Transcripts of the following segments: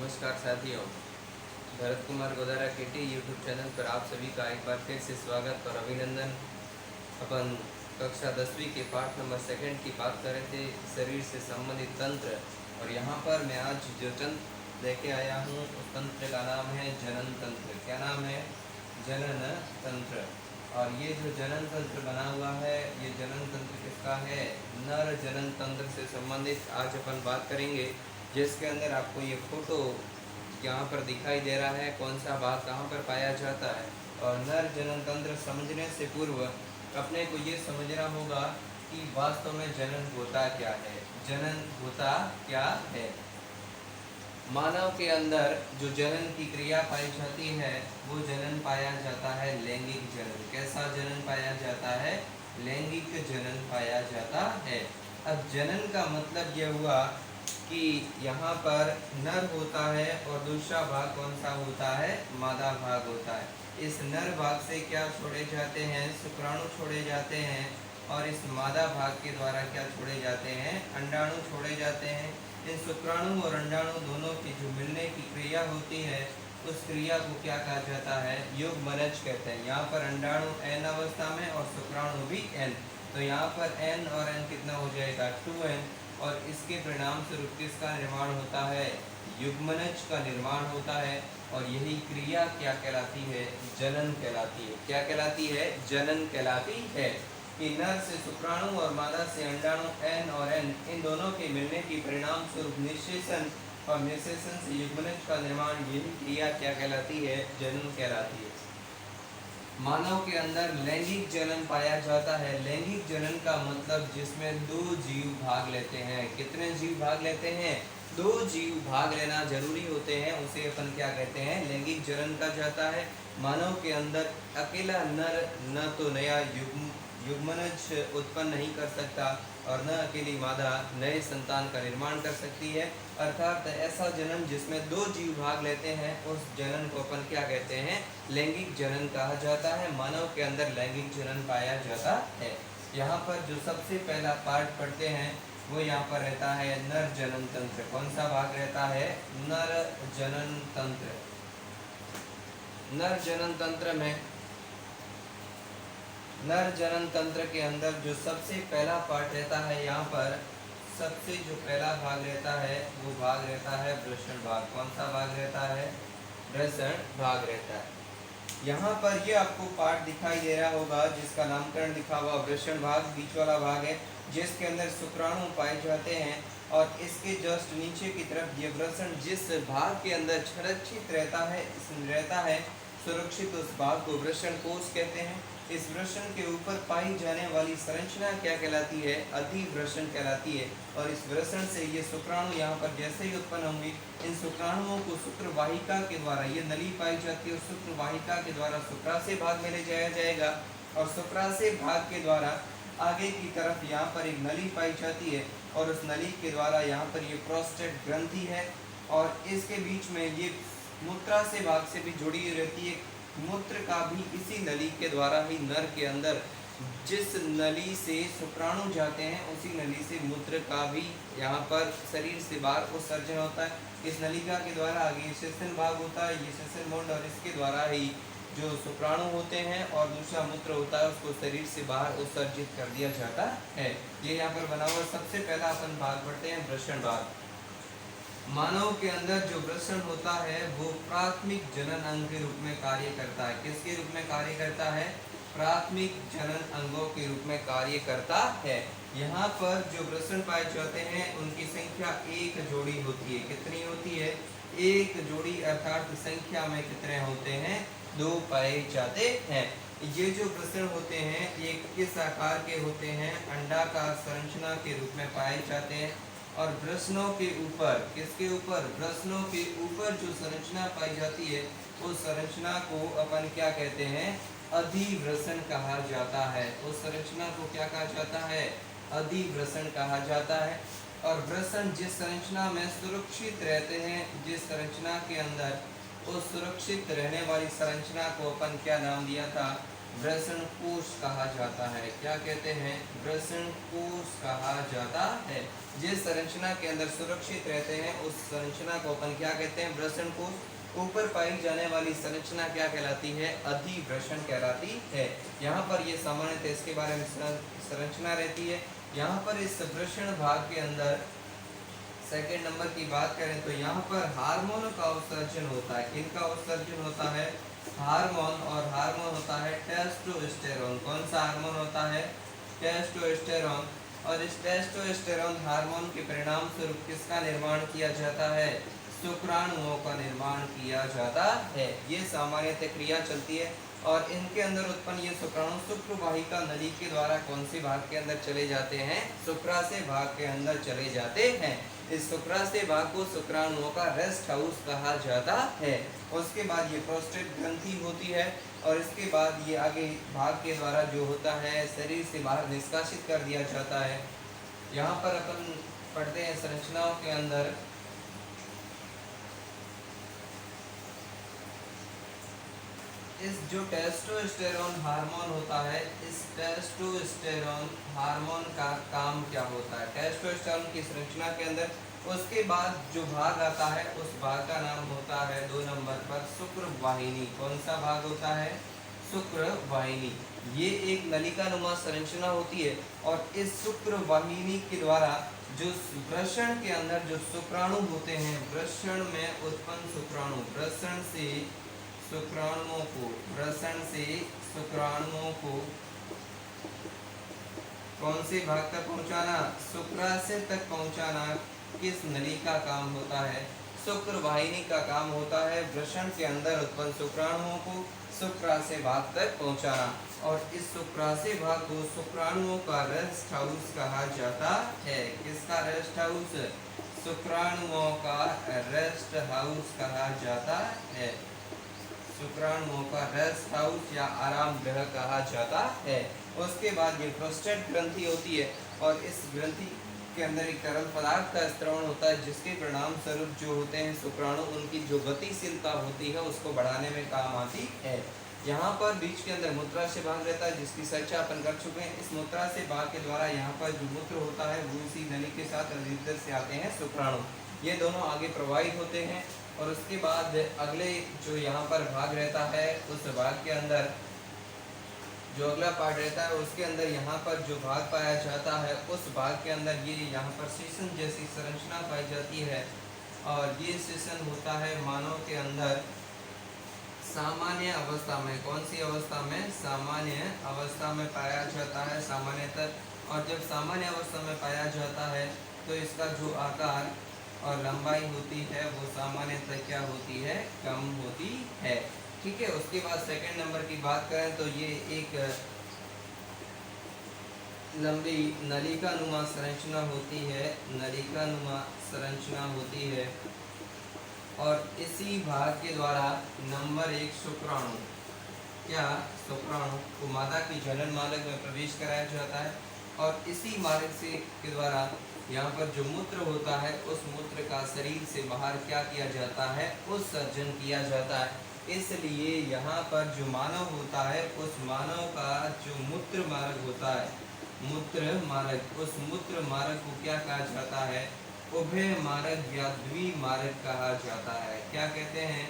नमस्कार साथियों, भरत कुमार गोदारा केटी YouTube channel पर आप सभी का एक बार फिर से स्वागत और अभिनंदन। अपन कक्षा 10वीं के पाठ नंबर 2 की बात कर रहे थे, शरीर से संबंधित तंत्र। और यहाँ पर मैं आज जो तंत्र लेके आया हूँ उस तंत्र का नाम है जनन तंत्र। क्या नाम है? जनन तंत्र। और ये जो जनन तंत्र बना हुआ है, ये जनन तंत्र किसका है? नर जनन तंत्र से संबंधित आज अपन बात करेंगे, जिसके अंदर आपको ये फोटो यहाँ पर दिखाई दे रहा है, कौन सा भाग कहाँ पर पाया जाता है। और नर जनन तंत्र समझने से पूर्व अपने को ये समझना होगा कि वास्तव में जनन होता क्या है। जनन होता क्या है? मानव के अंदर जो जनन की क्रिया पाई जाती है वो जनन पाया जाता है लैंगिक जनन। कैसा जनन पाया जाता है? लैंगिक जनन पाया जाता है। अब जनन का मतलब यह हुआ कि यहाँ पर नर होता है और दूसरा भाग कौन सा होता है? मादा भाग होता है। इस नर भाग से क्या छोड़े जाते हैं? शुक्राणु छोड़े जाते हैं। और इस मादा भाग के द्वारा क्या छोड़े जाते हैं? अंडाणु छोड़े जाते हैं। इन शुक्राणु और अंडाणु दोनों की जो मिलने की क्रिया होती है उस क्रिया को क्या कहा जाता है? युग्मनज कहते हैं। यहाँ पर अंडाणु n अवस्था में और शुक्राणु भी n, तो यहाँ पर n और n कितना हो जाएगा? 2n। और इसके परिणाम स्वरूप किसका निर्माण होता है? युग्मनज का निर्माण होता है। और यही क्रिया क्या कहलाती है? जनन कहलाती है। क्या कहलाती है? जनन कहलाती है। कि नर से शुक्राणु और मादा से अंडाणु n और n, इन दोनों के मिलने की परिणाम स्वरूप निषेचन और निषेचन से युग्मनज का निर्माण, यही क्रिया क्या कहलाती है? जनन कहलाती है। मानव के अंदर लैंगिक जनन पाया जाता है। लैंगिक जनन का मतलब जिसमें दो जीव भाग लेते हैं। कितने जीव भाग लेते हैं? दो जीव भाग लेना जरूरी होते हैं, उसे अपन क्या कहते हैं? लैंगिक जनन कहा जाता है। मानव के अंदर अकेला नर न तो नया युग्मनज उत्पन्न नहीं कर सकता और न अकेली मादा नए संतान का निर्माण कर सकती है। अर्थात ऐसा जन्म जिसमें दो जीव भाग लेते हैं उस जनन को अपन क्या कहते हैं? लैंगिक जनन कहा जाता है। मानव के अंदर लैंगिक जनन पाया जाता है। यहाँ पर जो सबसे पहला पार्ट पढ़ते हैं वो यहाँ पर रहता है नर जनन तंत्र। कौन सा भाग रहता है? नर जनन तंत्र। नर जनन तंत्र में, नर जनन तंत्र के अंदर जो सबसे पहला पार्ट रहता है, यहाँ पर सबसे जो पहला भाग रहता है वो भाग रहता है वृषण भाग। कौन सा भाग रहता है? वृषण भाग रहता है। यहाँ पर ये आपको पार्ट दिखाई दे रहा होगा जिसका नामकरण लिखा हुआ वृषण भाग, बीच वाला भाग है, जिसके अंदर शुक्राणु पाए जाते हैं। और इसके जस्ट नीचे की तरफ ये वृषण जिस भाग के अंदर संरक्षित रहता है सुरक्षित, उस भाग को वृषण कोश कहते हैं। इस वृषण के ऊपर पाई जाने वाली संरचना क्या कहलाती है? अधिवृषण कहलाती है। और इस वृषण से ये शुक्राणु यहाँ पर जैसे ही उत्पन्न होंगे, इन शुक्राणुओं को शुक्रवाहिका के द्वारा, ये नली पाई जाती है और शुक्रवाहिका के द्वारा शुक्राशय भाग में ले जाया जाएगा। और शुक्राशय भाग के द्वारा आगे की तरफ यहाँ पर एक नली पाई जाती है और उस नली के द्वारा यहाँ पर ये प्रोस्टेट ग्रंथि है और इसके बीच में ये मूत्राशय भाग से भी जुड़ी रहती है। मूत्र का भी इसी नली के द्वारा ही नर के अंदर, जिस नली से शुक्राणु जाते हैं उसी नली से मूत्र का भी यहाँ पर शरीर से बाहर उत्सर्जन होता है। इस नलिका के द्वारा आगे श्वसन भाग होता है, ये श्वसन मोड, और इसके द्वारा ही जो शुक्राणु होते हैं और दूसरा मूत्र होता है उसको शरीर से बाहर उत्सर्जित कर दिया जाता है। ये यहाँ पर बना हुआ सबसे पहला अपन भाग पढ़ते हैं वृषण भाग। मानव के अंदर जो वृषण होता है वो प्राथमिक जनन अंग के रूप में कार्य करता है। किसके रूप में कार्य करता है? प्राथमिक जनन अंगों के रूप में कार्य करता है। यहाँ पर जो वृषण पाए जाते हैं उनकी संख्या एक जोड़ी होती है। कितनी होती है? एक जोड़ी, अर्थात संख्या में कितने होते हैं? दो पाए जाते हैं। ये जो वृषण होते हैं ये किस आकार के होते हैं? अंडाकार संरचना के रूप में पाए जाते हैं। और वृषणों के ऊपर, किसके ऊपर? वृषणों के ऊपर जो संरचना पाई जाती है उस संरचना को अपन क्या कहते हैं? अधिवृषण कहा जाता है। उस संरचना को क्या कहा जाता है? अधिवृषण कहा जाता है। और वृषण जिस संरचना में सुरक्षित रहते हैं, जिस संरचना के अंदर उस सुरक्षित रहने वाली संरचना को अपन क्या नाम दिया था? वृषण कोश कहा जाता है। क्या कहते हैं? वृषण कोश कहा जाता है। जिस संरचना के अंदर सुरक्षित रहते हैं उस संरचना को अपन क्या कहते हैं? वृषण कोश। ऊपर पाई जाने वाली संरचना क्या कहलाती है? अधिवृषण कहलाती है। यहाँ पर ये सामान्यतः इसके बारे में संरचना रहती है। यहाँ पर इस वृषण भाग के अंदर सेकेंड नंबर की बात करें तो यहाँ पर हार्मोन का उत्सर्जन होता है। किनका उत्सर्जन होता है? हार्मोन। और हार्मोन होता है टेस्टोस्टेरोन। कौन सा हार्मोन होता है? टेस्टोस्टेरोन। और इस टेस्टोस्टेरोन हार्मोन के परिणाम स्वरूप किसका निर्माण किया जाता है? शुक्राणुओं का निर्माण किया जाता है। ये सामान्यतः क्रिया चलती है और इनके अंदर उत्पन्न ये शुक्राणु शुक्र वाहिका नली के द्वारा कौन से भाग के अंदर चले जाते हैं? शुक्राशय भाग के अंदर चले जाते हैं। इस शुक्राशय भाग को शुक्राणुओं का रेस्ट हाउस कहा जाता है। उसके बाद ये प्रोस्टेट ग्रंथि होती है और इसके बाद ये आगे भाग के द्वारा जो होता है शरीर से बाहर निष्कासित कर दिया जाता है। यहाँ पर अपन पढ़ते हैं संरचनाओं के अंदर इस जो टेस्टोस्टेरोन हार्मोन होता है, इस टेस्टोस्टेरोन हार्मोन का काम क्या होता है? टेस्टोस्टेरोन की संरचना के अंदर उसके बाद जो भाग आता है उस भाग का नाम होता है 2 नंबर पर शुक्र वाहिनी। कौन सा भाग होता है? शुक्र वाहिनी। ये एक नलिका नुमा संरचना होती है और इस शुक्र वाहिनी के द्वारा जो वृषण के अंदर जो शुक्राणु होते हैं, वृषण में उत्पन्न शुक्राणु, वृषण से शुक्राणुओं को, वृषण से शुक्राणुओं को कौन से भाग तक पहुंचाना? शुक्राशय तक पहुंचाना किस नली का काम होता है? शुक्र वाहिनी का काम होता है वृषण के अंदर उत्पन्न शुक्राणुओं को शुक्राशय भाग तक पहुंचाना। और इस शुक्राशय भाग को शुक्राणुओं का रेस्ट हाउस कहा जाता है। किसका रेस्ट हाउस? शुक्राणुओं का रेस्ट हाउस कहा जाता है। शुक्राणुओं का रेस्ट हाउस या आराम गृह कहा जाता है। उसके बाद ये प्रोस्टेट ग्रंथि होती है और इस ग्रंथि के अंदर एक तरल पदार्थ का स्त्रवण होता है जिसके परिणाम स्वरूप जो होते हैं शुक्राणु, उनकी जो गतिशीलता होती है उसको बढ़ाने में काम आती है। यहाँ पर बीच के अंदर मूत्राशय भाग रहता है जिसकी चर्चा अपन कर चुके हैं। इस मूत्राशय भाग के द्वारा यहाँ पर जो मूत्र होता है वो उसी नली के साथ अधिकतर से आते हैं शुक्राणु। ये दोनों आगे प्रवाहित होते हैं और उसके बाद अगले जो यहाँ पर भाग रहता है उस भाग के अंदर जो अगला पार्ट रहता है उसके अंदर यहाँ पर जो भाग पाया जाता है उस भाग के अंदर ये यहाँ पर सेशन जैसी संरचना पाई जाती है। और ये सेशन होता है मानव के अंदर सामान्य अवस्था में। कौन सी अवस्था में? सामान्य अवस्था में पाया जाता है सामान्यतः। और जब सामान्य अवस्था में पाया जाता है तो इसका जो आकार और लंबाई होती है वो सामान्यतः क्या होती है? कम होती है। ठीक है। उसके बाद सेकंड नंबर की बात करें तो ये एक लंबी नलिका नुमा संरचना होती है, नलिका नुमा संरचना होती है। और इसी भाग के द्वारा नंबर 1 शुक्राणु, क्या शुक्राणु को मादा की जनन मार्ग में प्रवेश कराया जाता है और इसी मार्ग से के द्वारा यहाँ पर जो मूत्र होता है उस मूत्र का शरीर से बाहर क्या किया जाता है? उत्सर्जन किया जाता है। इसलिए यहाँ पर जो मानव होता है उस मानव का जो मूत्र मार्ग होता है, मूत्र मार्ग, उस मूत्र मार्ग को क्या कहा जाता है? उभय मार्ग या द्विमार्ग कहा जाता है। क्या कहते हैं?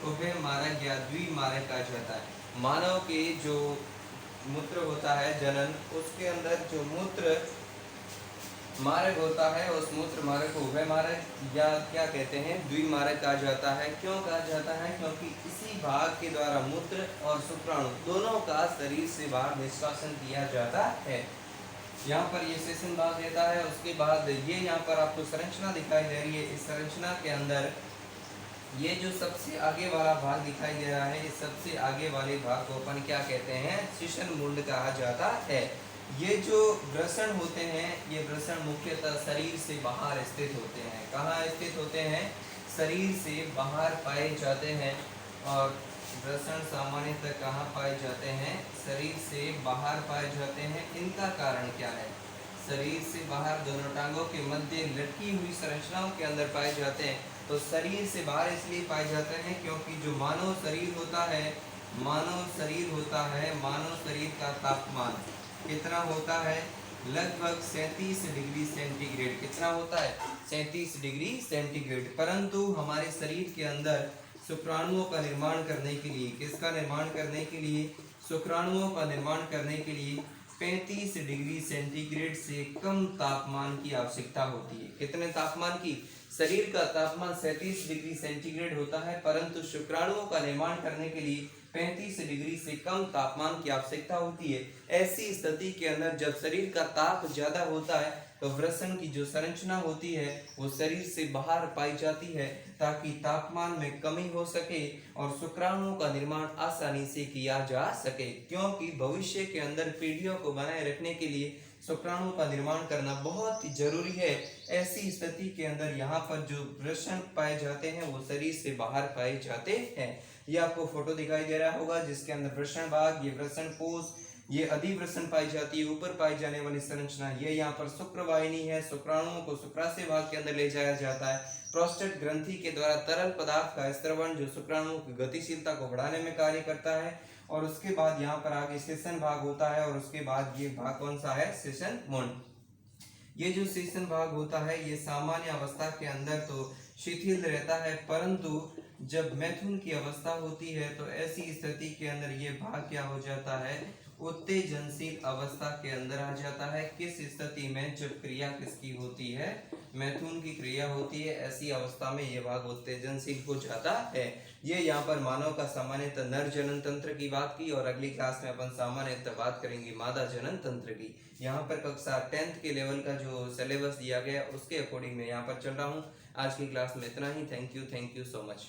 उभय मार्ग या द्विमार्ग कहा जाता है। मानव के जो मूत्र होता है जनन, उसके अंदर जो मूत्र मार्ग होता है उस मूत्र मार्ग को उभय मार्ग या क्या कहते हैं? द्विमार्ग कहा जाता है। क्यों कहा जाता है? क्योंकि इसी भाग के द्वारा मूत्र और शुक्राणु दोनों का शरीर से बाहर निष्कासन किया जाता है। यहाँ पर ये सेशन भाग देता है। उसके बाद ये यहाँ पर आपको संरचना दिखाई दे रही है। इस संरचना के अंदर ये जो सबसे आगे वाला भाग दिखाई दे रहा है, इस सबसे आगे वाले भाग को अपन क्या कहते हैं? शिशन मुंड कहा जाता है। ये जो वृषण होते हैं, ये वृषण मुख्यतः शरीर से बाहर स्थित होते हैं। कहाँ स्थित होते हैं? शरीर से बाहर पाए जाते हैं। और वृषण सामान्यतः कहाँ पाए जाते हैं? शरीर से बाहर पाए जाते हैं। इनका कारण क्या है? शरीर से बाहर दोनों टांगों के मध्य लटकी हुई संरचनाओं के अंदर पाए जाते हैं। तो शरीर से बाहर इसलिए पाए जाते हैं क्योंकि जो मानव शरीर होता है मानव शरीर होता है, मानव शरीर का तापमान कितना होता है? लगभग 37 डिग्री सेंटीग्रेड। कितना होता है? 37 डिग्री सेंटीग्रेड। परंतु हमारे शरीर के अंदर शुक्राणुओं का निर्माण करने के लिए, किसका निर्माण करने के लिए? शुक्राणुओं का निर्माण करने के लिए 35 डिग्री सेंटीग्रेड से कम तापमान की आवश्यकता होती है। कितने तापमान की? शरीर का तापमान 37 डिग्री सेंटीग्रेड होता है, परंतु शुक्राणुओं का निर्माण करने के लिए 35 डिग्री से कम तापमान की आवश्यकता होती है। ऐसी स्थिति के अंदर जब शरीर का ताप ज्यादा होता है तो वृषण की जो संरचना होती है वो शरीर से बाहर पाई जाती है, ताकि तापमान में कमी हो सके और शुक्राणुओं का निर्माण आसानी से किया जा सके। क्योंकि भविष्य के अंदर पीढ़ियों को बनाए रखने के लिए शुक्राणुओं का निर्माण करना बहुत ही जरूरी है। ऐसी स्थिति के अंदर यहाँ पर जो वृषण पाए जाते हैं वो शरीर से बाहर पाए जाते हैं। ये आपको फोटो दिखाई दे रहा होगा जिसके अंदर वृषण भाग, ये वृषण कोश, ये अधिवृषण पाई जाती है, ऊपर पाई जाने वाली संरचना। ये यहाँ पर शुक्रवाहिनी है, शुक्राणुओं को शुक्राशय भाग के अंदर ले जाया जाता है। प्रोस्टेट ग्रंथि के द्वारा तरल पदार्थ का स्त्रवण जो शुक्राणुओं की गतिशीलता को बढ़ाने में कार्य करता है। और उसके बाद यहाँ पर आगे सेशन भाग होता है, और उसके बाद ये भाग कौन सा है? सेशन मुंड। ये जो सेशन भाग होता है ये सामान्य अवस्था के अंदर तो शिथिल रहता है, परंतु जब मैथुन की अवस्था होती है तो ऐसी स्थिति के अंदर ये भाग क्या हो जाता है? उत्तेजनशील अवस्था के अंदर आ जाता है। किस स्थिति में? जब क्रिया किसकी होती है? मैथुन की क्रिया होती है। ऐसी अवस्था में यह भाग उत्तेजनशील हो जाता है। ये यहाँ पर मानव का सामान्यतः नर जनन तंत्र की बात की, और अगली क्लास में अपन सामान्यतः बात करेंगे मादा जनन तंत्र की। यहाँ पर कक्षा 10th के लेवल का जो सिलेबस दिया गया उसके अकॉर्डिंग मैं यहाँ पर चल रहा हूँ। आज की क्लास में इतना ही। Thank you so much.